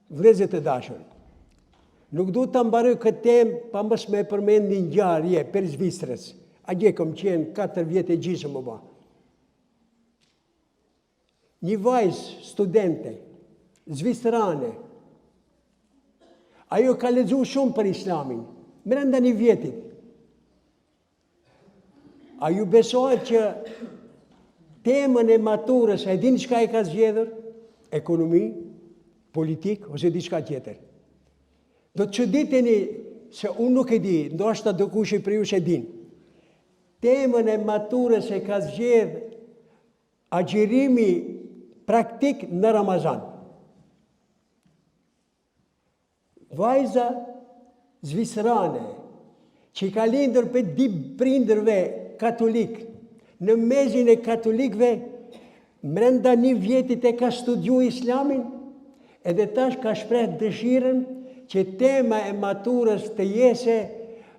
Vëllezër të dashur, nuk du të mbaroj këtë temë pa mos me përmend një ngjarje për Zvicrës. A gje kom qenë 4 vjetë e gjysmë më ba. Një vajzë studente, zvicrane, ajo ka lexuar shumë për Islamin, brenda një vjetit. A ju besohet që temën e maturës, e dini çka e ka zgjedhur? Ekonomi, politik, ose diçka tjetër. Do të çuditeni se unë nuk e di, ndoshta do kush i për ju që din. Temën e maturës e ka zgjedhur agjërimi praktik në Ramazan. Vajza zvicrane, që ka lindur për di prindërve katolik, në mezin e katolikve, mrenda një vjetit e ka studiu Islamin, edhe tash ka shpreh dëshirën që tema e maturës të jese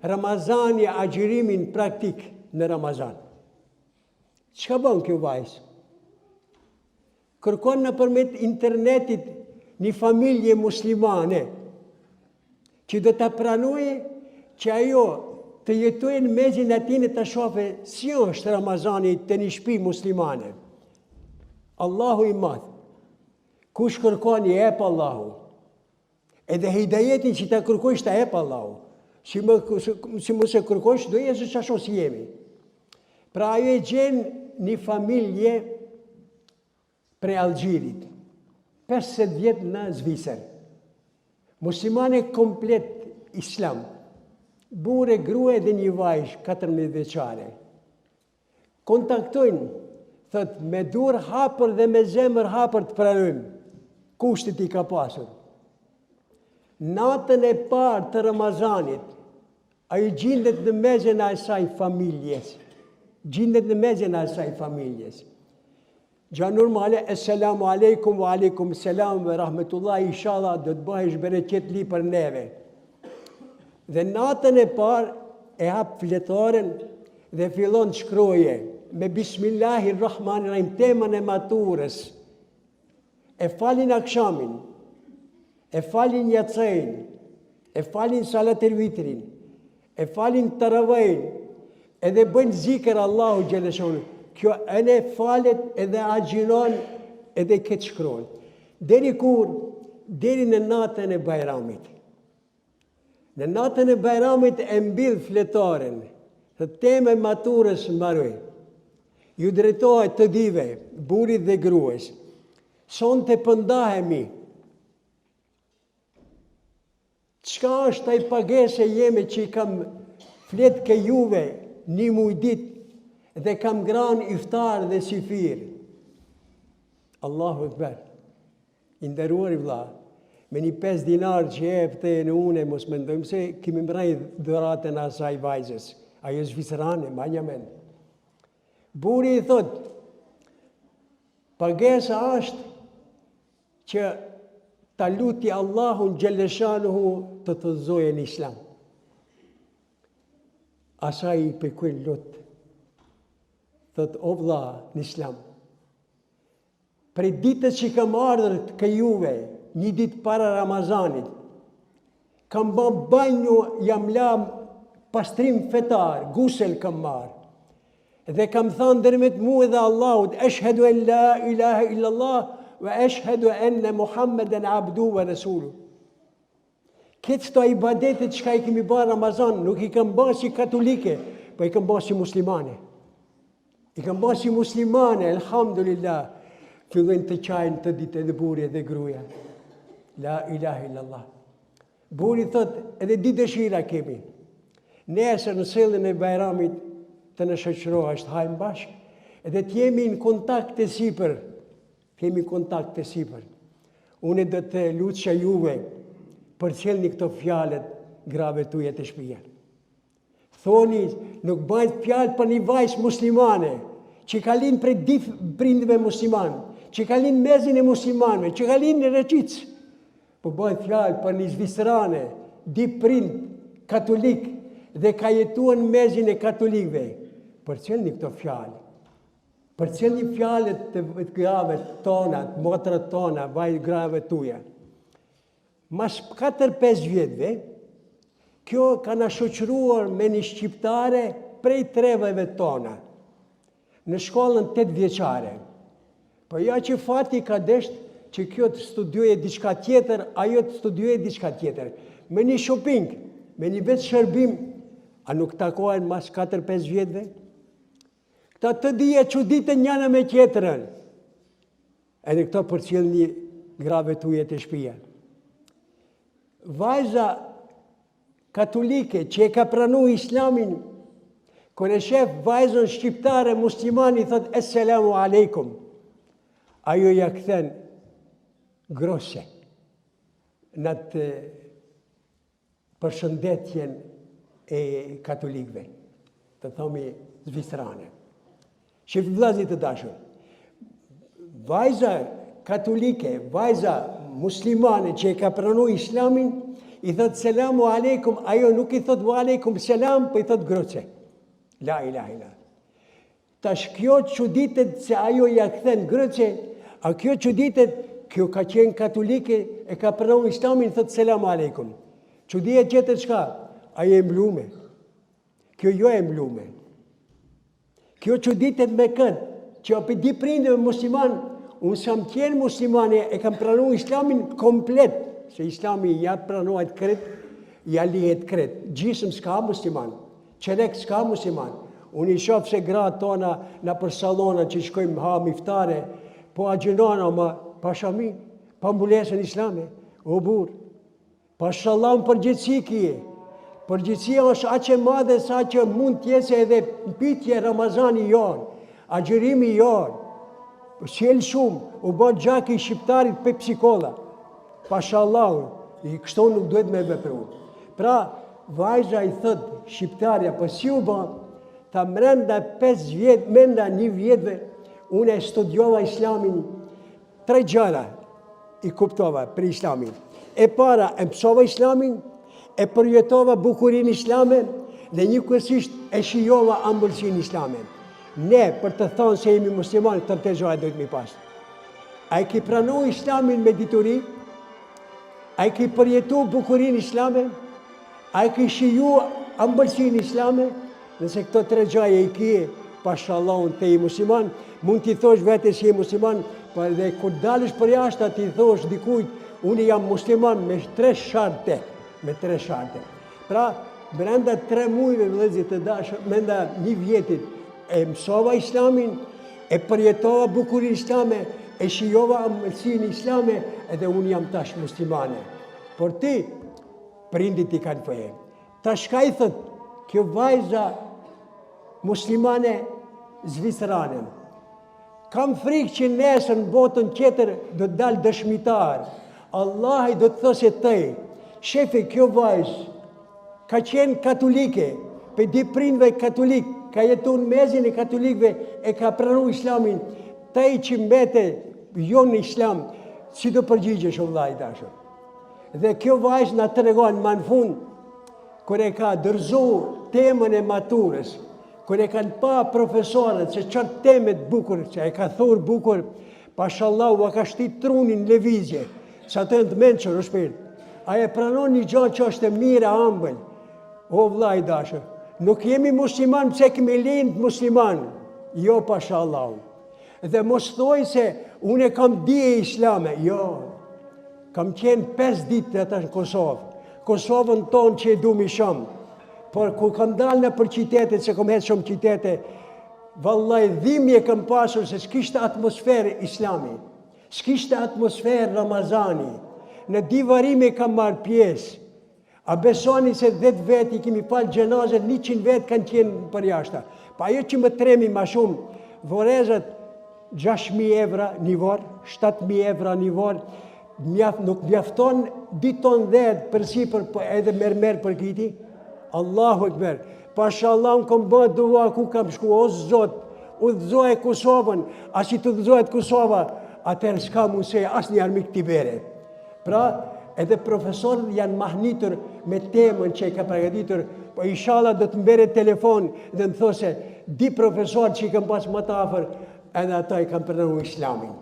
Ramazani, agjërimin praktik në Ramazan. Çka bën kjo vajzë? Kërkon nëpërmjet internetit një familje muslimane që do ta pranojë që ajo të jetojë në mezin e tij të shohë si është Ramazani të një shtëpi muslimane. Allahu i madh. Kush kërkon i jep Allahu. Edhe hidajetin që ta kërkosh ta jep Allahu. Si mos e kërkosh do jesh ashtu si jemi. Pra ajo e gjen një familje prej Algjirit, 50 vjet në Zvicër. Muslimane komplet Islam. Burë, grua dhe një vajzë 14 vjeçare. Kontaktojnë, thot, me dur hapër dhe me zemër hapër të pranojmë. Kushtet i ka pasur. Natën e parë të Ramazanit, ajo gjendet në mezin e asaj familjes. Gjendet në mezin e asaj familjes. Gja normale, Esselamu alaikum, wa alaikum selam, wa rahmetullahi, inshallah, do të bëhesh bereqet li për neve. Dhe natën e parë e hap fletaren dhe fillon të shkroje me Bismillahirrahmanirrahim temën e maturës. E falin akshamin, e falin yatsin, e falin salat el vitrin, e falin taravejn, edhe bëjnë zikër Allahu xhaleshonu. Kjo ene falet edhe agjiron edhe këtë shkron. Deri kur? Deri në natën e Bajramit. Në natën e Bajramit e mbill fletaren, të teme maturës mbaroj. Ju drejtohet të dive, burit dhe grues. Son të pëndahemi. Çka është taj pagese jeme që i kam flet ke juve një mujdit dhe kam gran iftar dhe sifir. Allahu Ekber. I nderuar i vlla, me një 5 dinar që jepte në une, mos mendojmë se kemi mbraj dhuratën asaj vajzës. Ajo zvicrane, ma një mend. Buri i thot, pagesa është që ta luti Allahun xhaleshanuhu të thëzoje në Islam. Asaj i përkuj lutë. Thot, o vlla, në Islam. Prej ditës që kam ardhur ke juve, një ditë para Ramazanit, kam bën banjo, jam lam pastrim fetar, gusel kam marr. Dhe kam thënë ndërmjet mua dhe Allahut, ashhadu an la ilaha illallah wa ashhadu anna Muhammeden abdu wa rasuluh. Këtë të ibadetet që ka i kemi bërë Ramazan, nuk i kam bërë si katolike, po i kam bërë si muslimane. I kam bërë si muslimane, elhamdulillah, fillojnë të qajnë të ditë edhe buri edhe gruja. La ilaha illallah. Buri thot, edhe di dëshira kemi. Nesër në sellën e Bajramit të në shoqërohesh, të hajmë bashkë, edhe të jemi në kontakt të sipër. Kemi kontakt të sipër. Unë do të lutja juve për cilni këto fjalët grave tuja të shtëpia. Thoni, nuk bëjt fjalë për një vajzë muslimane, që ka linë prej di prindëve musliman, që ka linë mezin e muslimanve, që ka linë në Reqic, po bëjt fjalë për një zvicrane, di prind katolik, dhe ka jetuar në mezin e katolikve. Për cilni këto fjalë? Për cilni fjalët të grave tona, të motrat tona, vaj grave tuja? Mas 4-5 vjetëve, kjo ka na shoqëruar me një shqiptare prej treveve tona, në shkollën 8 vjeçare. Po ja që fati ka desht që kjo të studiojë diçka tjetër, ajo të studiojë diçka tjetër. Me një shopping, me një vetë shërbim, a nuk takohen mas 4-5 vjetëve? Këta të dhije që ditë njëna me tjetërën. Edhe këto për cilë një grave të ujet e shpia. Vajza katolike që e ka pranu islamin, kër e shef vajzën shqiptare muslimani, thot Esselamu Aleikum. Ajo ja këthen grose në të përshëndetjen e katolikve, të thomi zvistrane. Shif vllazit të dashur, vajza katolike, vajza muslimane që e ka pranu islamin, i thot Selamu Aleikum, ajo nuk i thot wa Aleikum Selam, po i thot grose. La ilaha illa. Tash kjo çuditet se ajo ja kthen grëçe, a kjo çuditet, kjo ka qenë katolike, e ka pranu islamin, thot Selamu Aleikum. Çudia tjetër çka? Ajo e mblume. Kjo jo e mblume. Kjo çuditet me këtë, që apo di prindëve musliman, unë sa më qenë muslimane, e kam pranu islamin komplet, se islami ja pranuat kret, ja lihet kret. Gjisëm s'ka musliman, qerek s'ka musliman. Unë i shoh se gratë tona në për salona që shkojmë ha miftare, po agjenona ma pashami, pa mbulesën islame, o burë. Pashallah në përgjithësi kje. Përgjithësia është aqe madhe sa që mund t'jese edhe mpitje Ramazani jonë, agjerimi jonë. Sjellë shumë, u bërë gjaki shqiptarit për psikolla. Pashallah, i kështu nuk duhet me vepru. Pra, vajza i thëtë shqiptarja, për si u bërë, ta mrenda 5 vjetë, mrenda 1 vjetëve, unë e studiova islamin, 3 gjëra i kuptova për islamin. E para, e mësova islamin, e përjetova bukurin islame, dhe njëkohësisht e shijova ëmbëlsinë islame. Ne, për të thonë se jemi musliman, të të gjëra duhet mi pasë. A i ki pranu islamin me dituri, a i ki përjetu bukurin islame, a i ki shiju ëmbëlsinë islame, nëse këto 3 gjëra i ki, pashallahun të i musliman, mund t'i thosh vete si i musliman, për dhe kur dalësh për jashtë, t'i thosh dikujt, unë jam musliman me 3 sharte, me 3 sharte. Pra, brenda 3 mujve, vëllezër të dashur, brenda 1 vjetit, e mësova islamin, e përjetova bukurin islame, e shijova ëmbëlsinë islame, edhe unë jam tash muslimane. Por ti, prindit i kanë feje. Tash ka i thët, kjo vajza muslimane zvicrane. Kam frikë që nesër në botën tjetër do të dalë dëshmitar. Allahi do të thosë tëj, shefi kjo vajzë ka qenë katolike, për di prindve katolik, ka jetu në mezin e katolikve, e ka pranu islamin, tëj që mbete jo në islam, si do përgjigjesh o vllai dashur. Dhe kjo vajzë na tregon më në fund, kër e ka dërzu temën e maturës, kër e kanë pa profesorët se çfarë temet bukur, që e ka thurë bukur, pashallahu, a ka shtit trunin lëvizje, sa të të menqër o shpirt. A e pranon një gjë që është e mire ambël. O vllai dashur, nuk jemi musliman pëse kemi lind musliman. Jo, pashallahu. Dhe mos thoj se unë e kam dije islame. Jo, kam qenë 5 ditë ata në Kosovë. Kosovën tonë që e du mi shumë. Por ku kam dalë në për qitetet, se kam hetë shumë qitete, vallaj dhimje kam pasur se s'kishte atmosferë islami, s'kishte atmosferë Ramazani, në divarime kam marrë pjesë. A besoni se 10 vetë i kemi falë gjenazet, 100 vetë kanë qenë për jashta. Pa ajo që më tremi ma shumë, vorezët 6.000 evra një vorë, 7.000 evra një vorë, nuk mjafton 2 ton dhe për sipër, edhe mermer për kiti. Allahu Ekber, pashallah më kom bëtë dua ku kam shku, o Zot, u dhëzoj Kosovën, a si të dhëzojt Kosova, atër s'ka mundëse asë një armik t'i bere. Pra, edhe profesorët janë mahnitur me temën që i ka përgatitur, po inshallah do të mbere telefon dhe më those, di profesorët që i kam pas më të afer, edhe ata i kam përnu islamin.